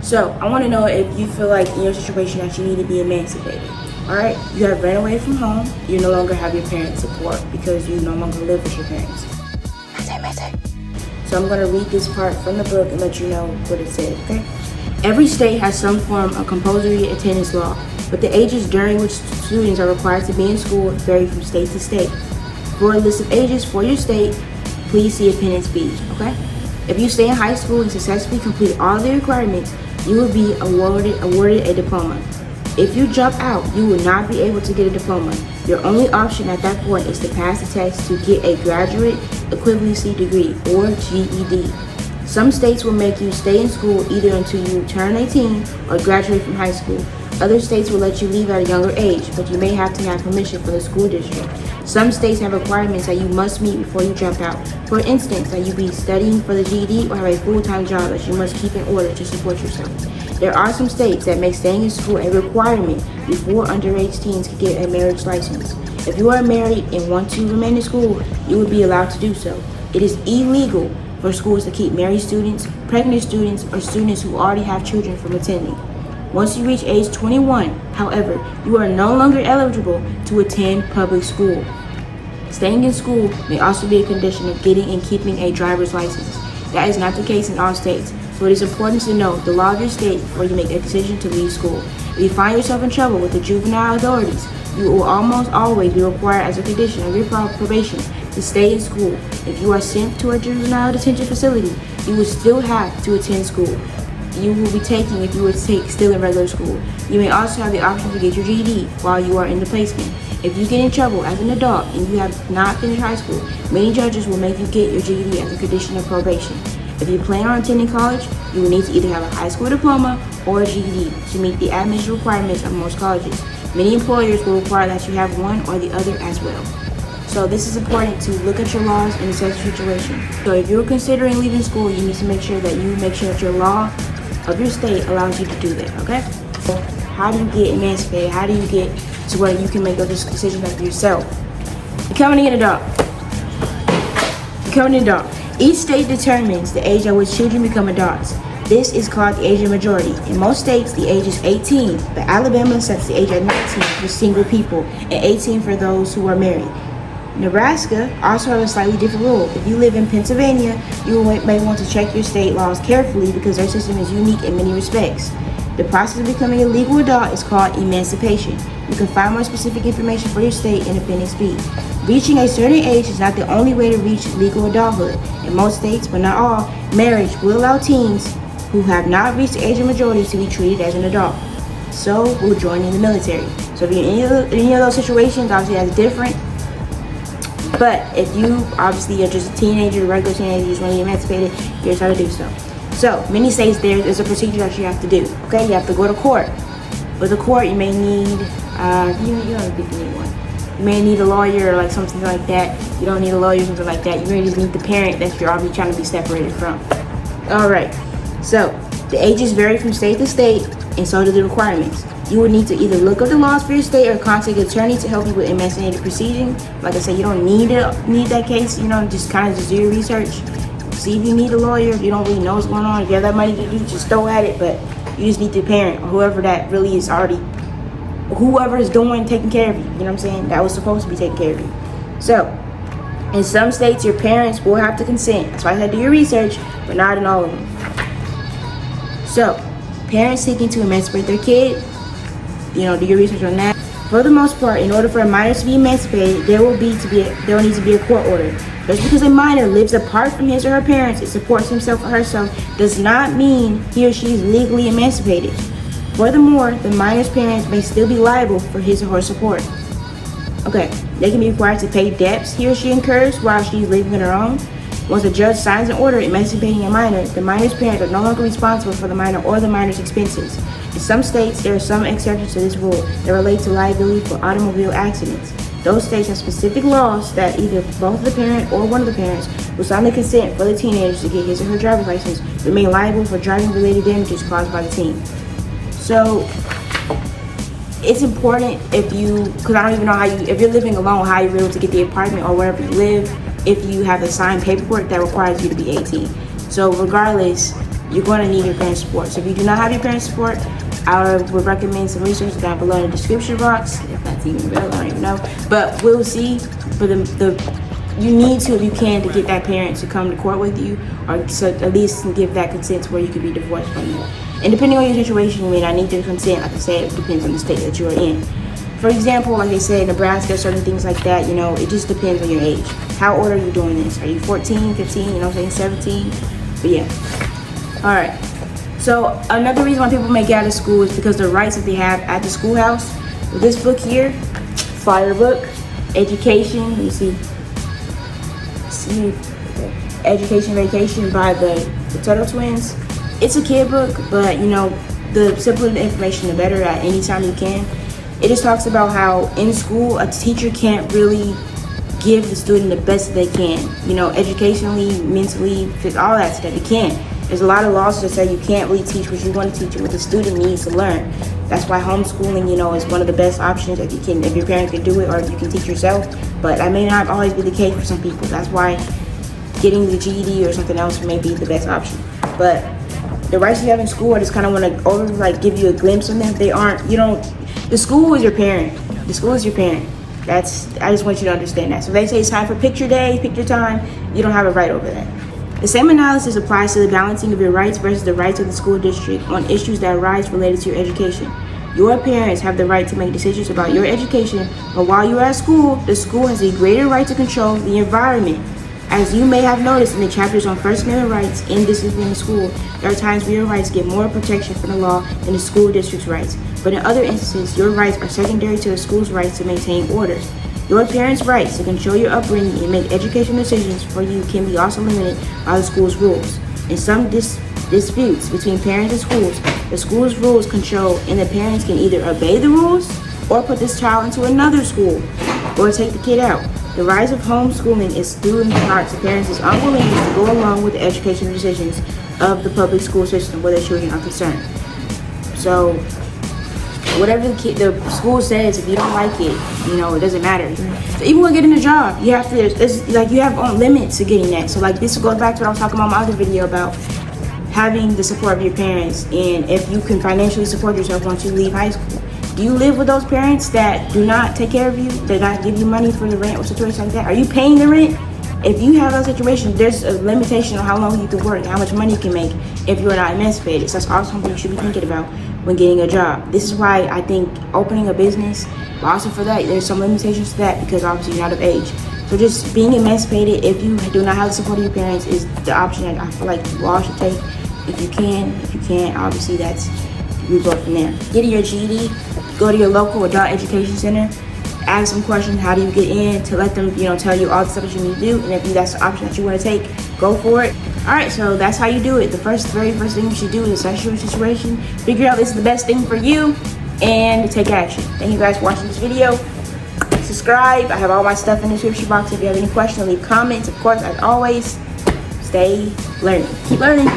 So I want to know if you feel like in your situation that you need to be emancipated. All right, you have ran away from home. You no longer have your parents' support because you no longer live with your parents. So I'm going to read this part from the book and let you know what it says, okay? Every state has some form of compulsory attendance law, but the ages during which students are required to be in school vary from state to state. For a list of ages for your state, please see Appendix B, okay? If you stay in high school and successfully complete all the requirements, you will be awarded a diploma. If you jump out, you will not be able to get a diploma. Your only option at that point is to pass the test to get a graduate equivalency degree, or GED. Some states will make you stay in school either until you turn 18 or graduate from high school. Other states will let you leave at a younger age, but you may have to have permission from the school district. Some states have requirements that you must meet before you jump out. For instance, that you be studying for the GED or have a full-time job that you must keep in order to support yourself. There are some states that make staying in school a requirement before underage teens can get a marriage license. If you are married and want to remain in school, you will be allowed to do so. It is illegal for schools to keep married students, pregnant students, or students who already have children from attending. Once you reach age 21, however, you are no longer eligible to attend public school. Staying in school may also be a condition of getting and keeping a driver's license. That is not the case in all states, so it is important to know the law of your state before you make a decision to leave school. If you find yourself in trouble with the juvenile authorities, you will almost always be required as a condition of your probation to stay in school. If you are sent to a juvenile detention facility, you will still have to attend school. You will be taking if you were still in regular school. You may also have the option to get your GED while you are in the placement. If you get in trouble as an adult and you have not finished high school, many judges will make you get your GED as a condition of probation. If you plan on attending college, you will need to either have a high school diploma or a GED to meet the admission requirements of most colleges. Many employers will require that you have one or the other as well. So this is important to look at your laws in such a situation. So if you're considering leaving school, you need to make sure that your law of your state allows you to do that, okay? So how do you get emancipated? How do you get to where you can make those decisions for yourself? Becoming an adult. Each state determines the age at which children become adults. This is called the age of majority. In most states, the age is 18, but Alabama sets the age at 19 for single people and 18 for those who are married. Nebraska also has a slightly different rule. If you live in Pennsylvania, you may want to check your state laws carefully because their system is unique in many respects. The process of becoming a legal adult is called emancipation. You can find more specific information for your state in Appendix B. Reaching a certain age is not the only way to reach legal adulthood. In most states, but not all, marriage will allow teens who have not reached the age of majority to be treated as an adult. So, will join in the military. So if you're in any of those situations, obviously that's different. But if you obviously are just a teenager, a regular teenager, you just want to get emancipated, here's how to do so. So, many states there is a procedure that you have to do. Okay, you have to go to court. With the court, you may need, you don't need one. You may need a lawyer or like something like that. You don't need a lawyer or something like that. You really just need the parent that you're already trying to be separated from. All right. So, the ages vary from state to state, and so do the requirements. You will need to either look up the laws for your state or contact an attorney to help you with emancipated proceeding. Like I said, you don't need that case. Just kind of do your research. See if you need a lawyer. If you don't really know what's going on, if you have that money to do, just throw at it. But you just need the parent or whoever that really is already, whoever is taking care of you. You know what I'm saying? That was supposed to be taking care of you. So, in some states, your parents will have to consent. That's why I said do your research, but not in all of them. So, parents seeking to emancipate their kid, do your research on that. For the most part, in order for a minor to be emancipated, there will need to be a court order. Just because a minor lives apart from his or her parents and supports himself or herself does not mean he or she is legally emancipated. Furthermore, the minor's parents may still be liable for his or her support. Okay, they can be required to pay debts he or she incurs while she is living on her own. Once a judge signs an order emancipating a minor, the minor's parents are no longer responsible for the minor or the minor's expenses. In some states, there are some exceptions to this rule that relate to liability for automobile accidents. Those states have specific laws that either both the parent or one of the parents will sign the consent for the teenager to get his or her driver's license remain liable for driving-related damages caused by the teen. So, it's important because I don't even know if you're living alone, how you're able to get the apartment or wherever you live, if you have the signed paperwork that requires you to be 18. So regardless, you're going to need your parents' support. So if you do not have your parents' support, I would recommend some research down below in the description box. If that's even available, I don't even know. But we'll see. For you need to, if you can, to get that parent to come to court with you, or so at least give that consent to where you could be divorced from you. And depending on your situation, you may not need their consent. Like I said, it depends on the state that you're in. For example, like they said, Nebraska, certain things like that, it just depends on your age. How old are you doing this? Are you 14, 15, 17? But yeah. All right. So another reason why people may get out of school is because the rights that they have at the schoolhouse. With this book here, flyer book, education, you see Education Vacation by the Turtle Twins. It's a kid book, but the simpler the information, the better at any time you can. It just talks about how in school a teacher can't really give the student the best they can, educationally, mentally, all that stuff. You can't. There's a lot of laws that say you can't really teach what you want to teach and what the student needs to learn. That's why homeschooling, is one of the best options if your parents can do it, or you can teach yourself. But that may not always be the case for some people. That's why getting the GED or something else may be the best option. But the rights you have in school, I just kind of want to give you a glimpse on them. They aren't, the school is your parent. The school is your parent. I just want you to understand that. So if they say it's time for picture day, picture time, you don't have a right over that. The same analysis applies to the balancing of your rights versus the rights of the school district on issues that arise related to your education. Your parents have the right to make decisions about your education, but while you are at school, the school has a greater right to control the environment. As you may have noticed in the chapters on First Amendment rights and discipline in school, there are times where your rights get more protection from the law than the school district's rights. But in other instances, your rights are secondary to the school's rights to maintain order. Your parents' rights to control your upbringing and make educational decisions for you can be also limited by the school's rules. In some disputes between parents and schools, the school's rules control, and the parents can either obey the rules or put this child into another school or take the kid out. The rise of homeschooling is due in part to parents' unwillingness to go along with the educational decisions of the public school system where their children are concerned. So whatever the school says, if you don't like it, it doesn't matter. So even when getting a job, you have to, you have limits to getting that. So this goes back to what I was talking about in my other video about having the support of your parents, and if you can financially support yourself once you leave high school. Do you live with those parents that do not take care of you, that not give you money for the rent or situation like that? Are you paying the rent? If you have that situation, there's a limitation on how long you can work, how much money you can make if you're not emancipated. So that's also something you should be thinking about when getting a job. This is why I think opening a business, but also for that, there's some limitations to that because obviously you're not of age. So just being emancipated, if you do not have the support of your parents, is the option that I feel like you all should take. If you can, if you can't, obviously we go from there. Getting your GED, go to your local adult education center, ask them questions, how do you get in, to let them, tell you all the stuff that you need to do, and if that's the option that you want to take, go for it. All right, so that's how you do it. The very first thing you should do is assess your situation, figure out this is the best thing for you, and take action. Thank you guys for watching this video. Subscribe. I have all my stuff in the description box. If you have any questions, leave comments. Of course, as always, stay learning. Keep learning.